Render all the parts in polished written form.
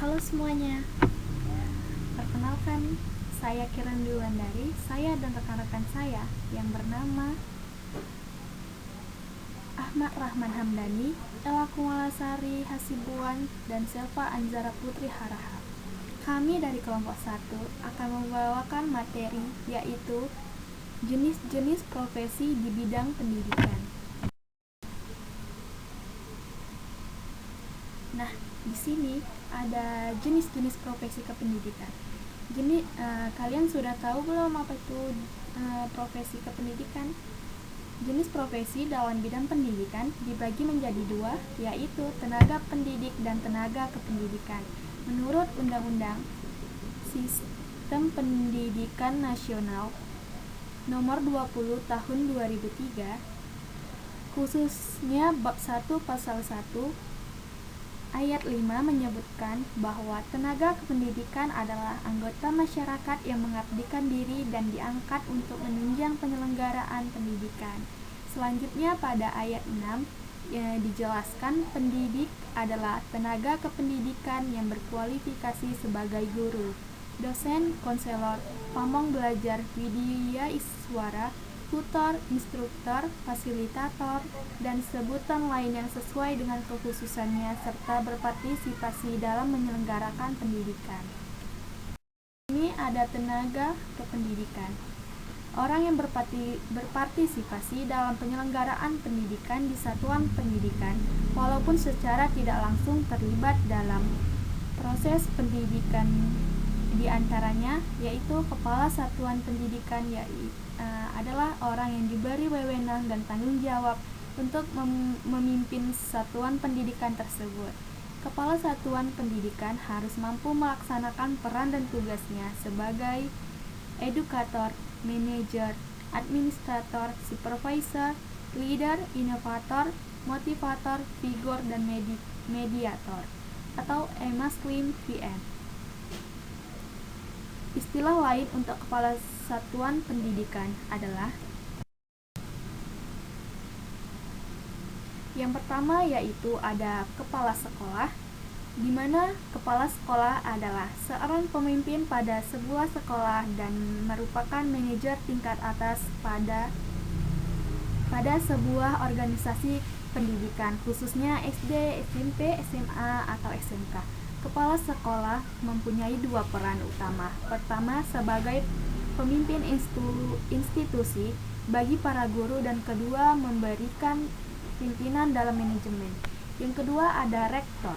Halo semuanya, perkenalkan saya Kiran Dwiwandari. Saya dan rekan-rekan saya yang bernama Ahmad Rahman Hamdani, Ella Kumalasari Hasibuan, dan Selva Anzara Putri Harahap. Kami dari kelompok 1 akan membawakan materi yaitu jenis-jenis profesi di bidang pendidikan. Nah, di sini ada jenis-jenis profesi kependidikan. Kalian sudah tahu belum apa itu profesi kependidikan? Jenis profesi dalam bidang pendidikan dibagi menjadi dua, yaitu tenaga pendidik dan tenaga kependidikan. Menurut Undang-Undang Sistem Pendidikan Nasional Nomor 20 Tahun 2003, khususnya Bab 1 Pasal 1 Ayat 5 menyebutkan bahwa tenaga kependidikan adalah anggota masyarakat yang mengabdikan diri dan diangkat untuk menunjang penyelenggaraan pendidikan. Selanjutnya pada ayat 6 dijelaskan pendidik adalah tenaga kependidikan yang berkualifikasi sebagai guru, dosen, konselor, pamong belajar, widya iswara, tutor, instruktur, fasilitator, dan sebutan lain yang sesuai dengan kekhususannya serta berpartisipasi dalam menyelenggarakan pendidikan. Ini ada tenaga kependidikan. Orang yang berpartisipasi dalam penyelenggaraan pendidikan di satuan pendidikan, walaupun secara tidak langsung terlibat dalam proses pendidikan, di antaranya yaitu kepala satuan pendidikan adalah orang yang diberi wewenang dan tanggung jawab untuk memimpin satuan pendidikan tersebut. Kepala satuan pendidikan harus mampu melaksanakan peran dan tugasnya sebagai edukator, manajer, administrator, supervisor, leader, inovator, motivator, figur, dan mediator atau EMASLIM VM. Istilah lain untuk kepala satuan pendidikan adalah yang pertama yaitu ada kepala sekolah, di mana kepala sekolah adalah seorang pemimpin pada sebuah sekolah dan merupakan manajer tingkat atas pada sebuah organisasi pendidikan, khususnya SD, SMP, SMA, atau SMK. Kepala sekolah mempunyai dua peran utama. Pertama, sebagai pemimpin institusi bagi para guru, dan kedua, memberikan pimpinan dalam manajemen. Yang kedua ada rektor.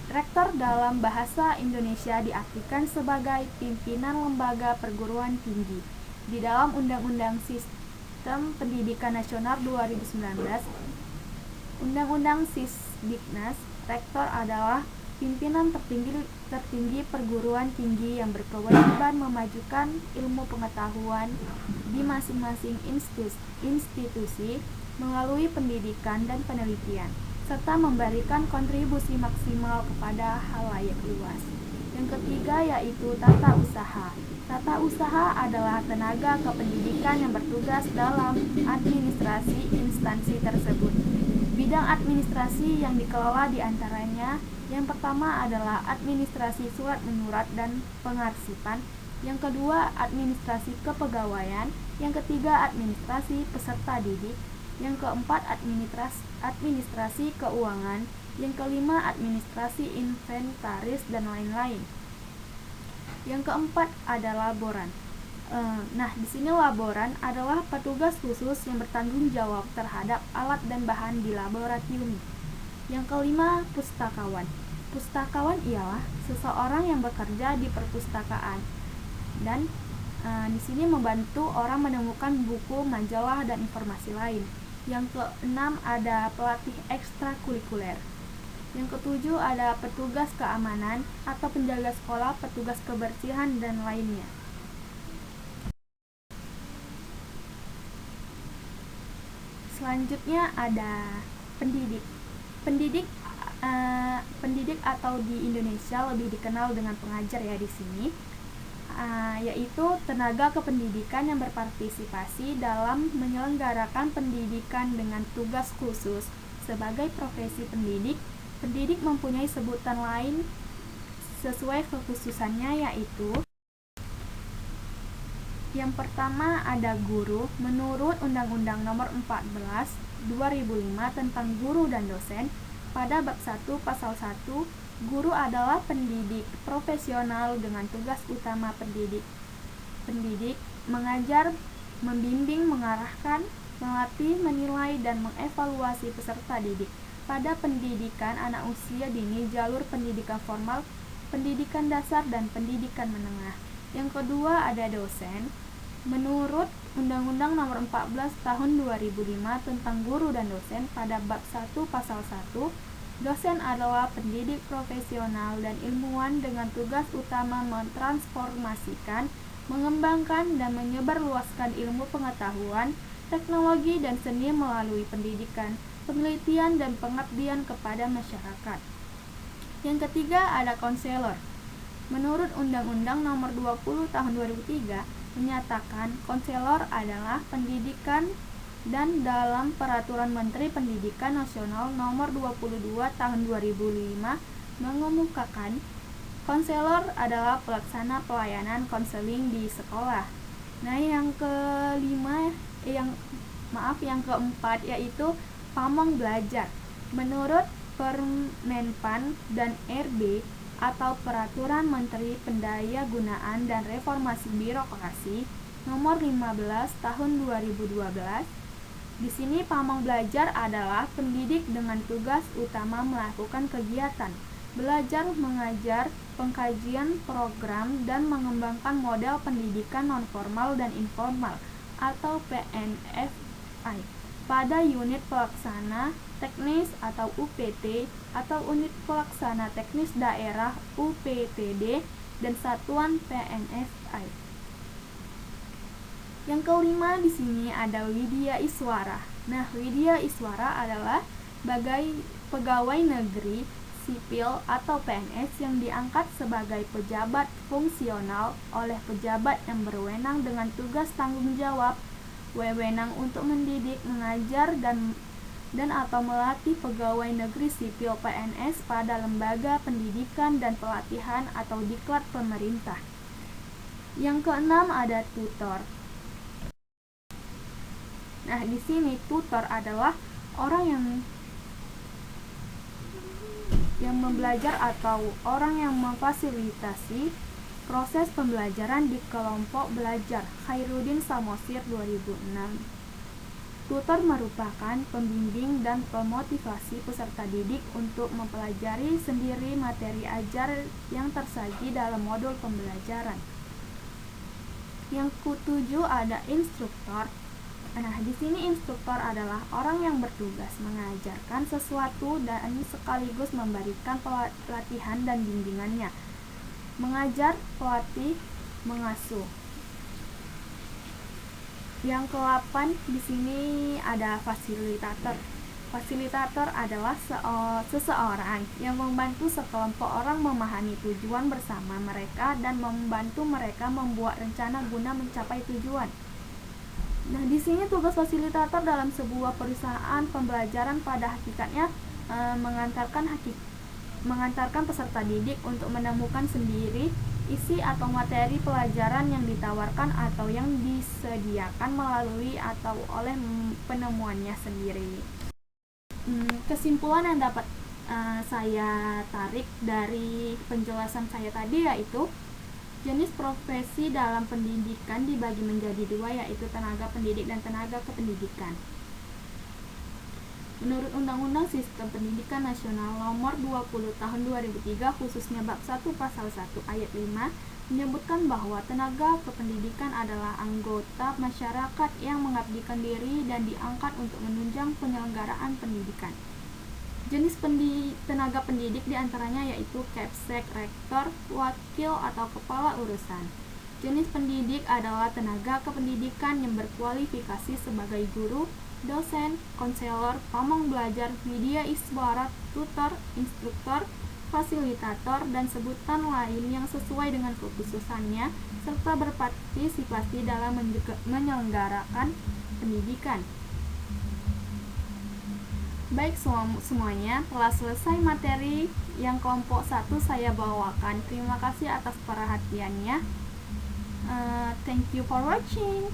Rektor dalam bahasa Indonesia diartikan sebagai pimpinan lembaga perguruan tinggi. Di dalam Undang-Undang Sistem Pendidikan Nasional 2019, Undang-Undang Sisdiknas, rektor adalah pimpinan tertinggi perguruan tinggi yang berkewajiban memajukan ilmu pengetahuan di masing-masing institusi melalui pendidikan dan penelitian, serta memberikan kontribusi maksimal kepada halayak luas. Yang ketiga yaitu tata usaha. Tata usaha adalah tenaga kependidikan yang bertugas dalam administrasi instansi tersebut. Bidang administrasi yang dikelola diantaranya yang pertama adalah administrasi surat menyurat dan pengarsipan, yang kedua administrasi kepegawaian, yang ketiga administrasi peserta didik, yang keempat administrasi keuangan, yang kelima administrasi inventaris, dan lain-lain. Yang keempat ada laboran. Di sini laboran adalah petugas khusus yang bertanggung jawab terhadap alat dan bahan di laboratorium. Yang kelima, pustakawan. Pustakawan ialah seseorang yang bekerja di perpustakaan dan di sini membantu orang menemukan buku, majalah, dan informasi lain. Yang keenam ada pelatih ekstrakurikuler. Yang ketujuh ada petugas keamanan atau penjaga sekolah, petugas kebersihan, dan lainnya. Selanjutnya ada pendidik. Pendidik atau di Indonesia lebih dikenal dengan pengajar ya di sini, yaitu tenaga kependidikan yang berpartisipasi dalam menyelenggarakan pendidikan dengan tugas khusus sebagai profesi pendidik. Pendidik mempunyai sebutan lain sesuai kekhususannya, yaitu yang pertama ada guru. Menurut Undang-Undang Nomor 14 2005 tentang guru dan dosen, pada bab 1 pasal 1, guru adalah pendidik profesional dengan tugas utama pendidik, mengajar, membimbing, mengarahkan, melatih, menilai, dan mengevaluasi peserta didik. Pada pendidikan anak usia dini, jalur pendidikan formal, pendidikan dasar, dan pendidikan menengah. Yang kedua ada dosen. Menurut Undang-Undang Nomor 14 Tahun 2005 tentang guru dan dosen, pada bab 1 pasal 1, dosen adalah pendidik profesional dan ilmuwan dengan tugas utama mentransformasikan, mengembangkan, dan menyebarluaskan ilmu pengetahuan, teknologi, dan seni melalui pendidikan, penelitian, dan pengabdian kepada masyarakat. Yang ketiga ada konselor. Menurut Undang-Undang Nomor 20 Tahun 2003 menyatakan konselor adalah pendidikan, dan dalam Peraturan Menteri Pendidikan Nasional Nomor 22 Tahun 2005 mengemukakan konselor adalah pelaksana pelayanan konseling di sekolah. Nah, yang keempat yaitu pamong belajar. Menurut Permenpan dan RB atau Peraturan Menteri Pendayagunaan dan Reformasi Birokrasi Nomor 15 Tahun 2012, di sini pamong belajar adalah pendidik dengan tugas utama melakukan kegiatan belajar mengajar, pengkajian program, dan mengembangkan model pendidikan nonformal dan informal atau PNFI pada unit pelaksana teknis atau UPT atau unit pelaksana teknis daerah UPTD dan satuan PNFI. Yang kelima di sini ada Widya Iswara. Nah, Widya Iswara adalah pegawai negeri sipil atau PNS yang diangkat sebagai pejabat fungsional oleh pejabat yang berwenang dengan tugas tanggung jawab, wewenang untuk mendidik, mengajar, dan atau melatih pegawai negeri sipil PNS pada lembaga pendidikan dan pelatihan atau diklat pemerintah. Yang keenam ada tutor. Nah, di sini tutor adalah orang yang membelajar atau orang yang memfasilitasi proses pembelajaran di kelompok belajar. Khairuddin Samosir 2006. Tutor merupakan pembimbing dan pemotivasi peserta didik untuk mempelajari sendiri materi ajar yang tersaji dalam modul pembelajaran. Yang ketujuh ada instruktor. Nah, di sini instruktor adalah orang yang bertugas mengajarkan sesuatu dan sekaligus memberikan pelatihan dan bimbingannya. Mengajar, pelatih, mengasuh. Yang ke-8 di sini ada fasilitator. Fasilitator adalah seseorang yang membantu sekelompok orang memahami tujuan bersama mereka dan membantu mereka membuat rencana guna mencapai tujuan. Nah, di sini tugas fasilitator dalam sebuah perusahaan pembelajaran pada hakikatnya mengantarkan peserta didik untuk menemukan sendiri isi atau materi pelajaran yang ditawarkan atau yang disediakan melalui atau oleh penemuannya sendiri. Kesimpulan yang dapat saya tarik dari penjelasan saya tadi yaitu jenis profesi dalam pendidikan dibagi menjadi dua, yaitu tenaga pendidik dan tenaga kependidikan. Menurut Undang-Undang Sistem Pendidikan Nasional Nomor 20 Tahun 2003 khususnya bab 1 pasal 1 ayat 5 menyebutkan bahwa tenaga kependidikan adalah anggota masyarakat yang mengabdikan diri dan diangkat untuk menunjang penyelenggaraan pendidikan. Jenis tenaga pendidik diantaranya yaitu kepsek, rektor, wakil atau kepala urusan. Jenis pendidik adalah tenaga kependidikan yang berkualifikasi sebagai guru, dosen, konselor, pamong belajar, widya iswara, tutor, instruktor, fasilitator, dan sebutan lain yang sesuai dengan kekhususannya, serta berpartisipasi dalam menyelenggarakan pendidikan. Baik semuanya, telah selesai materi yang kelompok 1 saya bawakan. Terima kasih atas perhatiannya. Thank you for watching.